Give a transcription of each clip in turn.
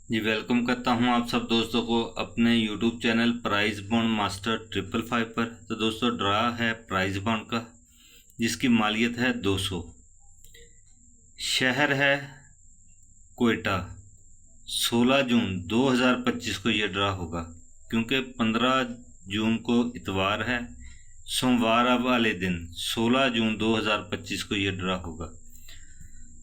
जी welcome करता हूं आप सब दोस्तों को अपने YouTube channel prize bond master 555 पर। तो दोस्तों ड्रा है प्राइज बॉन्ड का जिसकी मालियत है 200। शहर है कोयटा। 16 जून 2025 को ये ड्रा होगा क्योंकि 15 जून को इतवार है, सोमवार वाले दिन 16 जून 2025 को ये ड्रा होगा।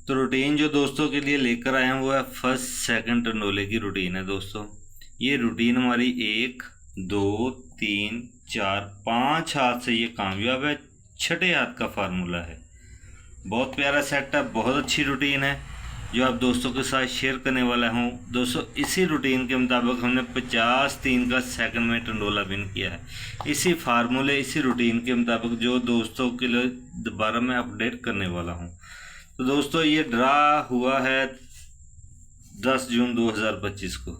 तो रूटीन जो दोस्तों के लिए लेकर आए हैं वो है फर्स्ट सेकंड टंडोले की रूटीन है दोस्तों। ये रूटीन हमारी 1 2 3 4 5 हाथ से ये कामयाब है। छठे हाथ का फार्मूला है। बहुत प्यारा सेट है, बहुत अच्छी रूटीन है जो आप दोस्तों के साथ शेयर करने वाला हूँ। दोस्तों इसी रूटीन के मुताबिक हमने 50-3 का सेकंड में टंडोला विन किया है। इसी फार्मूले इसी रूटीन के मुताबिक जो दोस्तों के लिए दोबारा मैं अपडेट करने वाला हूँ। तो दोस्तों ये ड्रा हुआ है 10 जून 2025 को।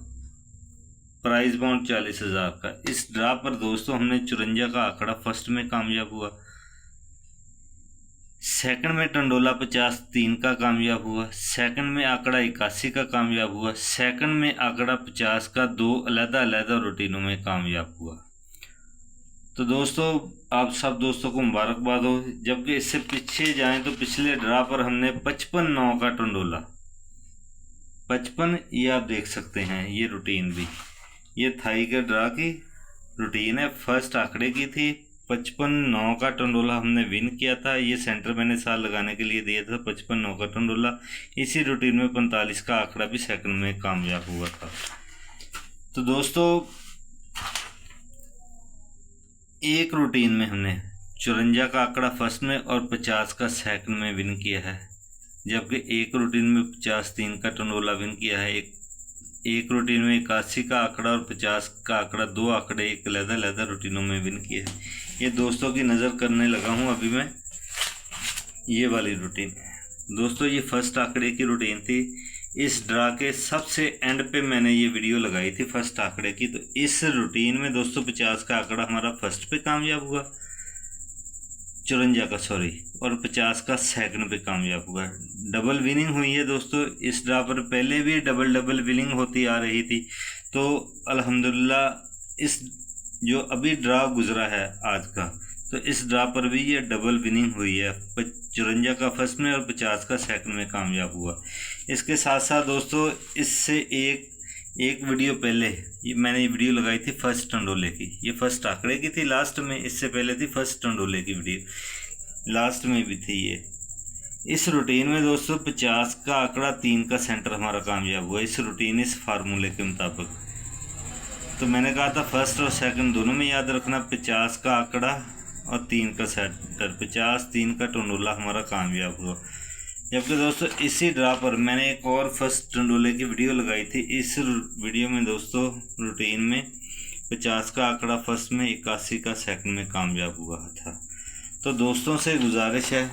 प्राइज बॉन्ड 40,000 का। इस ड्रा पर दोस्तों हमने 54 का आंकड़ा फर्स्ट में कामयाब हुआ। सेकंड में टंडोला 50-3 का कामयाब हुआ। सेकंड में आंकड़ा 81 का कामयाब हुआ। सेकंड में आंकड़ा 50 का 2 अलग-अलग रूटीनों में कामयाब हुआ। तो दोस्तों आप सब दोस्तों को मुबारकबाद हो। जबकि इससे पीछे जाएं तो पिछले ड्रा पर हमने 55-9 का टंडोला 55, ये आप देख सकते हैं। ये रूटीन भी ये थाई के ड्रा की रूटीन है, फर्स्ट आंकड़े की थी। 55-9 का टंडोला हमने विन किया था। ये सेंटर मैंने साल लगाने के लिए दिया था 55-9 का टंडोला। इसी रूटीन में 45 का आंकड़ा भी सेकंड में कामयाब हुआ था। तो दोस्तों एक रूटीन में हमने 54 का आंकड़ा फर्स्ट में और 50 का सेकंड में विन किया है। जबकि एक रूटीन में 50-3 का टंडोला विन किया है। एक रूटीन में 81 का आंकड़ा और 50 का आंकड़ा, 2 आंकड़े एक अलग रूटीनों में विन किए हैं। ये दोस्तों की नज़र करने लगा हूँ अभी मैं। ये वाली रूटीन दोस्तों ये फर्स्ट आंकड़े की रूटीन थी। इस ड्रा के सबसे एंड पे मैंने ये वीडियो लगाई थी फर्स्ट आंकड़े की। तो इस रूटीन में दोस्तों 50 का आंकड़ा हमारा फर्स्ट पे कामयाब हुआ, 54 का सॉरी, और 50 का सेकंड पे कामयाब हुआ। डबल विनिंग हुई है दोस्तों। इस ड्रा पर पहले भी डबल विनिंग होती आ रही थी। तो अल्हम्दुलिल्लाह इस जो अभी ड्रा गुजरा है आज का, तो इस ड्रा पर भी ये डबल विनिंग हुई है। 54 का फर्स्ट में और 50 का सेकंड में कामयाब हुआ। इसके साथ साथ दोस्तों इससे एक वीडियो पहले मैंने ये वीडियो लगाई थी फर्स्ट टंडोले की। ये फर्स्ट आंकड़े की थी लास्ट में, इससे पहले थी फर्स्ट टंडोले की वीडियो, लास्ट में भी थी ये। इस रूटीन में दोस्तों 50 का आंकड़ा 3 का सेंटर हमारा कामयाब हुआ इस रूटीन इस फार्मूले के मुताबिक। तो मैंने कहा था फर्स्ट और सेकंड दोनों में याद रखना 50 का आंकड़ा और 3 का सेंटर। 50-3 का टंडोला हमारा कामयाब हुआ। जबकि दोस्तों इसी ड्रा पर मैंने एक और फर्स्ट टंडोले की वीडियो लगाई थी। इस वीडियो में दोस्तों रूटीन में 50 का आंकड़ा फर्स्ट में, 81 का सेकंड में कामयाब हुआ था। तो दोस्तों से गुजारिश है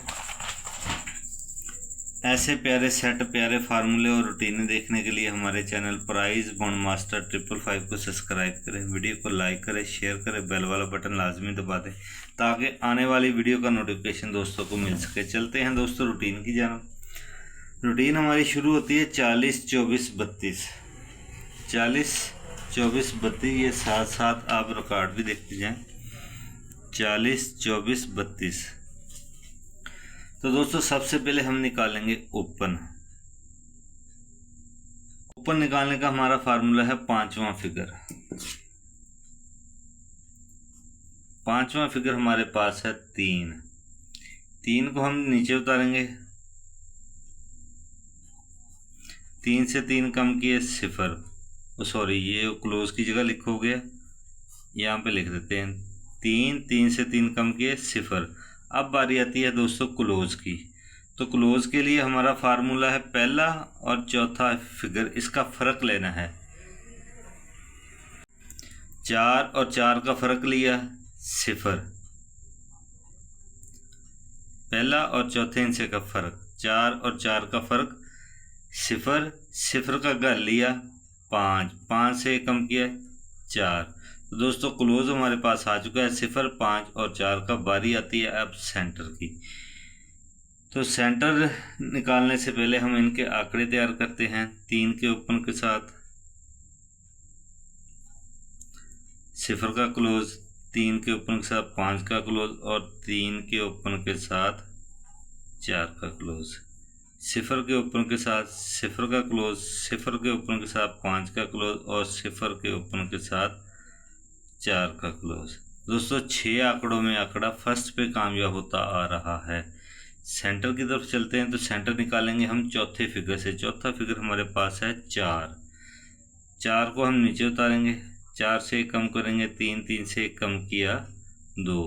ऐसे प्यारे सेट, प्यारे फार्मूले और रूटीनें देखने के लिए हमारे चैनल प्राइज बॉन्ड मास्टर 555 को सब्सक्राइब करें, वीडियो को लाइक करें, शेयर करें, बेल वाला बटन लाजमी दबा दें ताकि आने वाली वीडियो का नोटिफिकेशन दोस्तों को मिल सके। चलते हैं दोस्तों रूटीन की जानब। रूटीन हमारी शुरू होती है 40-24-32। 40-24-32 ये साथ साथ आप रिकॉर्ड भी देखते जाएं। 40-24-32। तो दोस्तों सबसे पहले हम निकालेंगे ओपन। ओपन निकालने का हमारा फार्मूला है 5वां फिगर। 5वां फिगर हमारे पास है 3। 3 को हम नीचे उतारेंगे। 3 से 3 कम किए 0। सॉरी ये क्लोज की जगह लिखोगे, यहाँ पे लिख देते हैं 3। 3 से 3 कम किए 0। अब बारी आती है दोस्तों क्लोज की। तो क्लोज के लिए हमारा फार्मूला है पहला और चौथा फिगर, इसका फ़र्क लेना है। 4 और 4 का फ़र्क लिया 0। पहला और चौथे हिस्से का फ़र्क 4 और 4 का फ़र्क 0। 0 का घर लिया 5। 5 से कम किया 4। तो दोस्तों क्लोज हमारे पास आ चुका है 0, 5 और 4 का। बारी आती है अब सेंटर की। तो सेंटर निकालने से पहले हम इनके आंकड़े तैयार करते हैं 3 के ओपन के साथ। सिफर का क्लोज, 3 के ओपन के साथ 5 का क्लोज और 3 के ओपन के साथ 4 का क्लोज। सिफर के ओपन के साथ सिफर का क्लोज, सिफर के ओपन के साथ 5 का क्लोज और सिफर के ओपन के साथ 4 का क्लोज। दोस्तों 6 आंकड़ों में आंकड़ा फर्स्ट पे कामयाब होता आ रहा है। सेंटर की तरफ चलते हैं तो सेंटर निकालेंगे हम चौथे फिगर से। चौथा फिगर हमारे पास है 4। 4 को हम नीचे उतारेंगे, 4 से कम करेंगे 3, 3 से कम किया 2।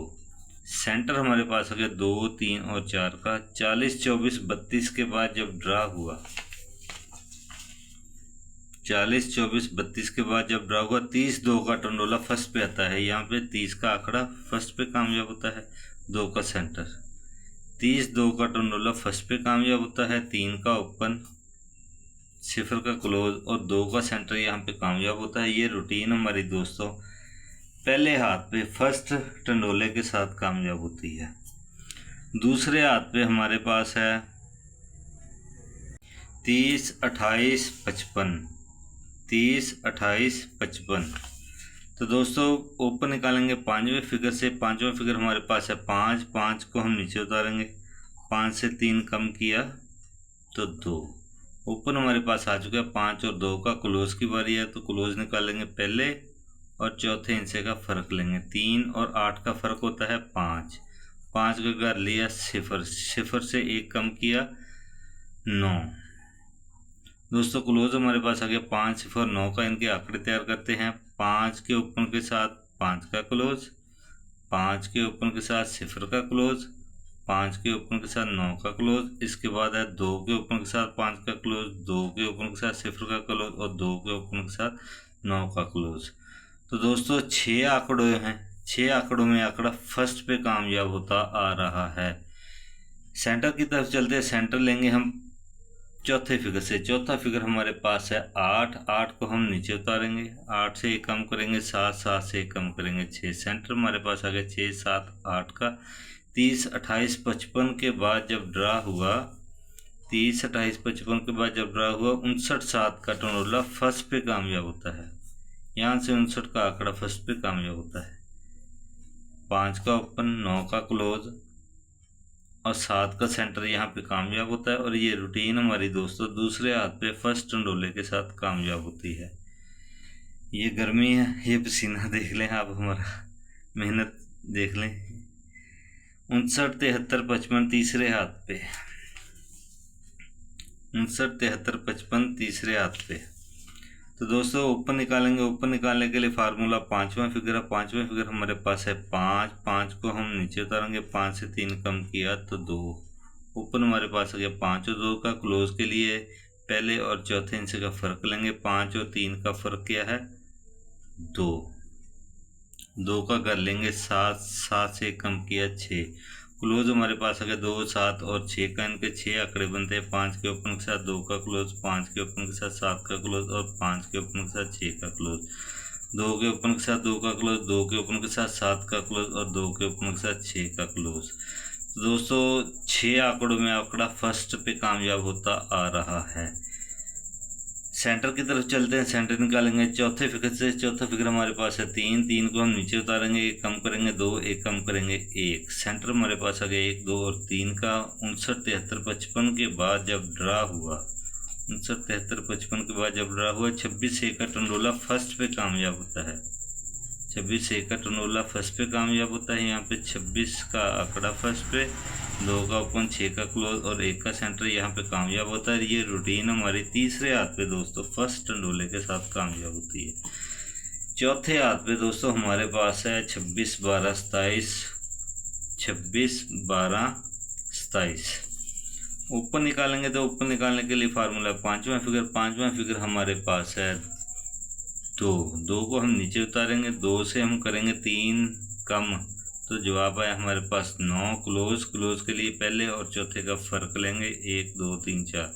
सेंटर हमारे पास आ गया 2, 3 और 4 का। 40, 24, 32 के बाद जब ड्रा हुआ, 40, 24, 32 के बाद जब ड्रा हुआ 30, 2 का टंडोला फर्स्ट पे आता है। यहाँ पे 30 का आंकड़ा फर्स्ट पे कामयाब होता है। 2 का सेंटर, 30, 2 का टंडोला फर्स्ट पे कामयाब होता है। 3 का ओपन, सिफर का क्लोज और 2 का सेंटर यहाँ पे कामयाब होता है। ये रूटीन हमारी दोस्तों पहले हाथ पे फर्स्ट टंडोले के साथ कामयाब होती है। दूसरे हाथ पे हमारे पास है 30, 28, 55। 30, 28, 55। तो दोस्तों ओपन निकालेंगे 5वें फिगर से। 5वां फिगर हमारे पास है 5। 5 को हम नीचे उतारेंगे, 5 से 3 कम किया तो 2। ओपन हमारे पास आ चुका है। 5 और 2 का क्लोज की बारी है तो क्लोज निकालेंगे पहले और चौथे हिस्से का फ़र्क लेंगे। 3 और 8 का फ़र्क होता है 5। 5 का कर लिया सिफर, सिफर से 1 कम किया 9। दोस्तों क्लोज हमारे पास आ गया 5, सिफर, 9 का। इनके आंकड़े तैयार करते हैं। 5 के ओपन के साथ 5 का क्लोज, 5 के ओपन के साथ सिफर का क्लोज, 5 के ओपन के साथ 9 का क्लोज। इसके बाद है 2 के ओपन के साथ 5 का क्लोज, 2 के ओपन के साथ सिफर का क्लोज और 2 के ओपन के साथ 9 का क्लोज। तो दोस्तों 6 आंकड़े हैं। 6 आंकड़ों में आंकड़ा फर्स्ट पे कामयाब होता आ रहा है। सेंटर की तरफ चलते हैं। सेंटर लेंगे हम चौथे फिगर से। चौथा फिगर हमारे पास है 8। 8 को हम नीचे उतारेंगे, 8 से 1 कम करेंगे 7, 7 से 1 कम करेंगे 6। सेंटर हमारे पास आ गया 6, 7, 8 का। 30, 28, 55 के बाद जब ड्रा हुआ, 30, 28, 55 के बाद जब ड्रा हुआ 59, 7 का टर्नोला फर्स्ट पे कामयाब होता है। यहाँ से 59 का आंकड़ा फर्स्ट पे कामयाब होता है। 5 का ओपन, 9 का क्लोज और 7 का सेंटर यहाँ पे कामयाब होता है। और ये रूटीन हमारी दोस्तों दूसरे हाथ पे फर्स्ट टंडोले के साथ कामयाब होती है। ये गर्मी है, ये पसीना देख लें आप, हमारा मेहनत देख लें। 59, 73, 55 तीसरे हाथ पे, 59, 73, 55 तीसरे हाथ पे। तो दोस्तों ओपन निकालेंगे। ओपन निकालने के लिए फार्मूला 5वां फिगर है। 5वां फिगर हमारे पास है 5। 5 को हम नीचे उतारेंगे, 5 से 3 कम किया तो 2। ओपन हमारे पास आ गया 5 और 2 का। क्लोज के लिए पहले और चौथे हिस्से का फ़र्क लेंगे। 5 और 3 का फ़र्क क्या है 2। 2 का कर लेंगे 7, 7 से कम किया 6। क्लोज हमारे पास आ गया 2, 7 और 6 का। इनके 6 आंकड़े बनते हैं। 5 के ओपन के साथ 2 का क्लोज, 5 के ओपन के साथ 7 का क्लोज और 5 के ओपन के साथ 6 का क्लोज। 2 के ओपन के साथ 2 का क्लोज, 2 के ओपन के साथ 7 का क्लोज और 2 के ओपन के साथ 6 का क्लोज। तो दोस्तों 6 आंकड़ों में आंकड़ा फर्स्ट पे कामयाब होता आ रहा है। सेंटर की तरफ चलते हैं। सेंटर निकालेंगे चौथे फिगर से। चौथा फिगर हमारे पास है 3। 3 को हम नीचे उतारेंगे, 1 कम करेंगे 2, 1 कम करेंगे 1। सेंटर हमारे पास आ गया 1, 2 और 3 का। 59, 73, 55 के बाद जब ड्रा हुआ, 59, 73, 55 के बाद जब ड्रा हुआ 26 से 1 का टंडोला फर्स्ट पे कामयाब होता है। 26 से 1 का टर्नोला फर्स्ट पे कामयाब होता है। यहाँ पे 26 का आंकड़ा फर्स्ट पे, 2 का ओपन, 6 का क्लोज और 1 का सेंटर यहाँ पे कामयाब होता है। ये रूटीन हमारी तीसरे हाथ पे दोस्तों फर्स्ट टंडोले के साथ कामयाब होती है। चौथे हाथ पे दोस्तों हमारे पास है 26, 12, 27। 26, 12, 27। ओपन निकालेंगे तो ओपन निकालने के लिए फार्मूला 5वां फिगर। 5वां फिगर हमारे पास है 2 को हम नीचे उतारेंगे, 2 से हम करेंगे 3 कम तो जवाब आया हमारे पास 9। क्लोज के लिए पहले और चौथे का फ़र्क लेंगे, 1, 2, 3, 4।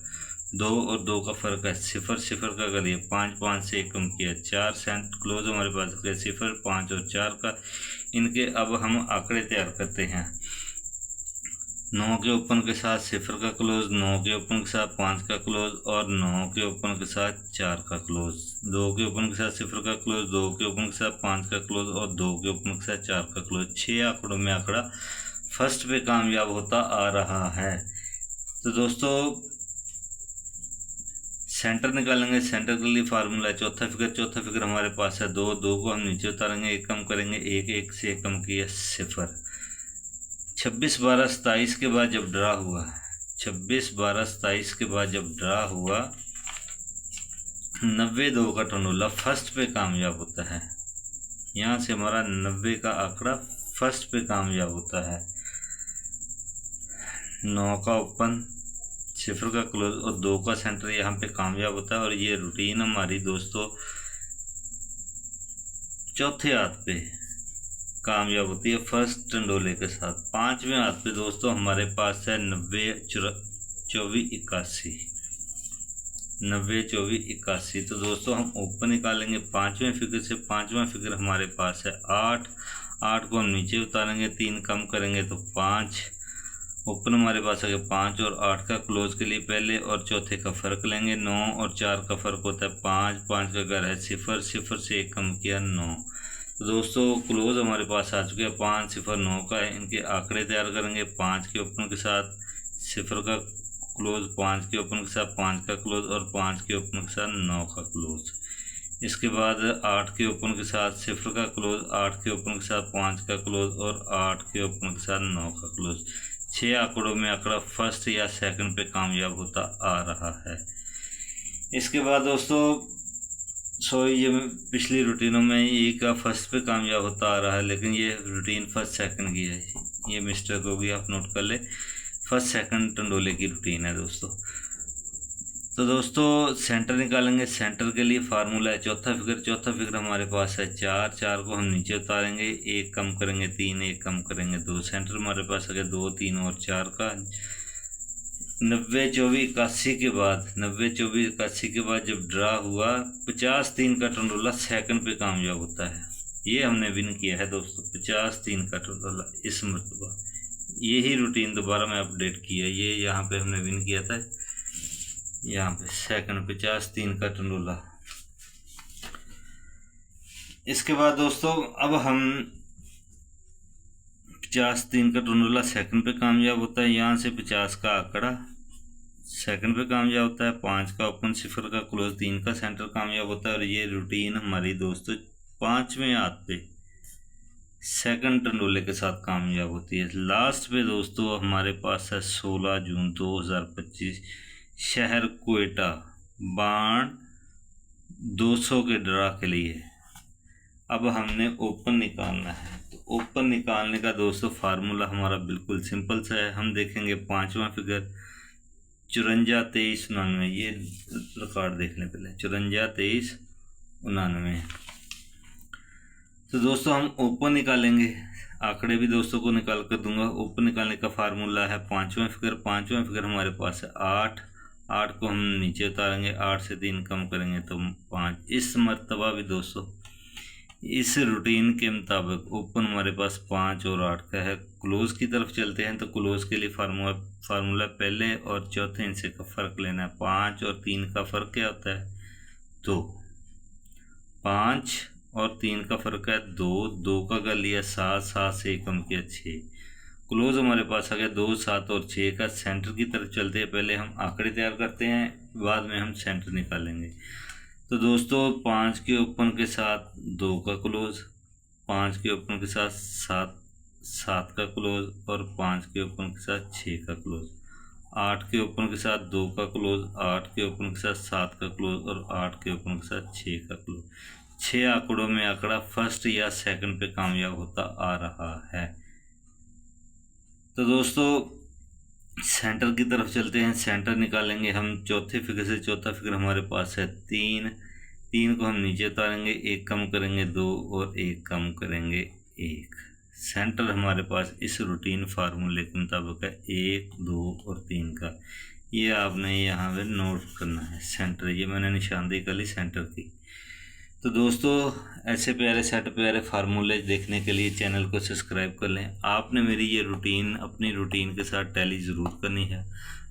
2 और 2 का फ़र्क है सिफर का करिए 5, 5 से 1 कम किया 4। सेंट क्लोज हमारे पास है 0, 5 और 4 का। इनके अब हम आंकड़े तैयार करते हैं। 9 के ओपन के साथ 0 का क्लोज, 9 के ओपन के साथ 5 का क्लोज और 9 के ओपन के साथ 4 का क्लोज, 2 के ओपन के साथ 0 का क्लोज, 2 के ओपन के साथ 5 का क्लोज और 2 के ओपन के साथ 4 का क्लोज। 6 आंकड़ों में आंकड़ा फर्स्ट पे कामयाब होता आ रहा है। तो दोस्तों सेंटर निकालेंगे। सेंटर के लिए फार्मूला है चौथा फिगर हमारे पास है 2, 2 को हम नीचे उतारेंगे, 1 कम करेंगे 1, 1 से 1 कम किया 0। 26, 12, 27 के बाद जब ड्रा हुआ, 26, 12, 27 के बाद जब ड्रा हुआ 90 2 का टर्नोला फर्स्ट पे कामयाब होता है। यहाँ से हमारा 90 का आंकड़ा फर्स्ट पे कामयाब होता है। 9 का ओपन, 0 का क्लोज और 2 का सेंटर यहाँ पे कामयाब होता है। और ये रूटीन हमारी दोस्तों चौथे हाथ पे कामयाब होती है फर्स्ट टंडोले के साथ। 5वें हाथ पे दोस्तों हमारे पास है 90 24 81, 90 24 81। तो दोस्तों हम ओपन निकालेंगे 5वें फिगर से। 5वां फिगर हमारे पास है 8, 8 को हम नीचे उतारेंगे, 3 कम करेंगे तो 5। ओपन हमारे पास है 5 और 8 का क्लोज के लिए पहले और चौथे का फ़र्क लेंगे। 9 और 4 का फ़र्क होता है 5, 5 का घर है 0, 0 से 1 कम किया 9। तो दोस्तों क्लोज हमारे पास आ चुके हैं 5, 0, 9 का। इनके आंकड़े तैयार करेंगे 5 के ओपन के साथ 0 का क्लोज, 5 के ओपन के साथ 5 का क्लोज और 5 के ओपन के साथ 9 का क्लोज। इसके बाद 8 के ओपन के साथ 0 का क्लोज, 8 के ओपन के साथ 5 का क्लोज और 8 के ओपन के साथ 9 का क्लोज। 6 आंकड़ों में आंकड़ा फर्स्ट या सेकंड पे कामयाब होता आ रहा है। इसके बाद दोस्तों ये पिछली रूटीनों में ये का फर्स्ट पे कामयाब होता आ रहा है, लेकिन ये रूटीन फर्स्ट सेकंड की है। ये मिस्टेक होगी, आप नोट कर ले। फर्स्ट सेकंड टंडोले की रूटीन है दोस्तों। तो दोस्तों सेंटर निकालेंगे। सेंटर के लिए फार्मूला है चौथा फिगर हमारे पास है 4, 4 को हम नीचे उतारेंगे, 1 कम करेंगे 3, 1 कम करेंगे 2। सेंटर हमारे पास है 2, 3 और 4 का। 90 24 81 के बाद, 90 24 81 के बाद जब ड्रा हुआ 50 3 का टंडोला सेकंड पे कामयाब होता है। ये हमने विन किया है दोस्तों 50 3 का टंडोला इस मरतबा। यही रूटीन दोबारा मैं अपडेट किया, ये यहाँ पे हमने विन किया था, यहाँ पे सेकंड 50 3 का टंडोला। इसके बाद दोस्तों अब हम 50 3 का टंडोला सेकंड पे कामयाब होता है। यहाँ से 50 का आंकड़ा सेकंड पे कामयाब होता है, 5 का ओपन, 0 का क्लोज, 3 का सेंटर कामयाब होता है। और ये रूटीन हमारी दोस्तों 5वें हाथ पे सेकंड टंडोले के साथ कामयाब होती है। लास्ट पे दोस्तों हमारे पास है 16 जून 2025, शहर कोयटा, बाण 200 के ड्रा के लिए। अब हमने ओपन निकालना है। तो ओपन निकालने का दोस्तों फार्मूला हमारा बिल्कुल सिंपल सा है। हम देखेंगे 5वां फिगर 54 23 99। ये रिकॉर्ड देख लें पहले, 54 23 99। तो दोस्तों हम ओपन निकालेंगे, आंकड़े भी दोस्तों को निकाल कर दूंगा। ओपन निकालने का फार्मूला है 5वां फिगर हमारे पास है 8, 8 को हम नीचे उतारेंगे, 8 से 3 कम करेंगे तो 5। इस मरतबा भी दोस्तों इस रूटीन के मुताबिक ओपन हमारे पास 5 और 8 का है। क्लोज की तरफ चलते हैं तो क्लोज के लिए फार्मूला पहले और चौथे हिस्से का फ़र्क लेना है। 5 और 3 का फ़र्क क्या होता है 2, 5 और 3 का फ़र्क है 2, 2 का कर लिया 7, 7 से 1 कम किया 6। क्लोज हमारे पास आ गया 2, 7 और 6 का। सेंटर की तरफ चलते हैं, पहले हम आंकड़े तैयार करते हैं, बाद में हम सेंटर निकालेंगे। तो दोस्तों 5 के ओपन के साथ 2 का क्लोज, 5 के ओपन के साथ 7 का क्लोज और 5 के ओपन के साथ 6 का क्लोज, 8 के ओपन के साथ 2 का क्लोज, 8 के ओपन के साथ 7 का क्लोज और 8 के ओपन के साथ 6 का क्लोज। 6 आंकड़ों में आंकड़ा फर्स्ट या सेकंड पे कामयाब होता आ रहा है। तो दोस्तों सेंटर की तरफ चलते हैं, सेंटर निकालेंगे हम चौथे फिगर से। चौथा फिगर हमारे पास है 3, 3 को हम नीचे उतारेंगे, 1 कम करेंगे 2 और 1 कम करेंगे 1। सेंटर हमारे पास इस रूटीन फार्मूले के मुताबिक है 1 2 और 3 का। ये आपने यहाँ पे नोट करना है सेंटर, ये मैंने निशानदेही कर ली सेंटर की। तो दोस्तों ऐसे प्यारे सेट प्यारे फार्मूले देखने के लिए चैनल को सब्सक्राइब कर लें। आपने मेरी ये रूटीन अपनी रूटीन के साथ टैली ज़रूर करनी है।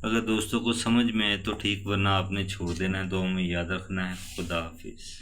अगर दोस्तों को समझ में आए तो ठीक, वरना आपने छोड़ देना है। दुआ में याद रखना है। खुदा हाफिज़।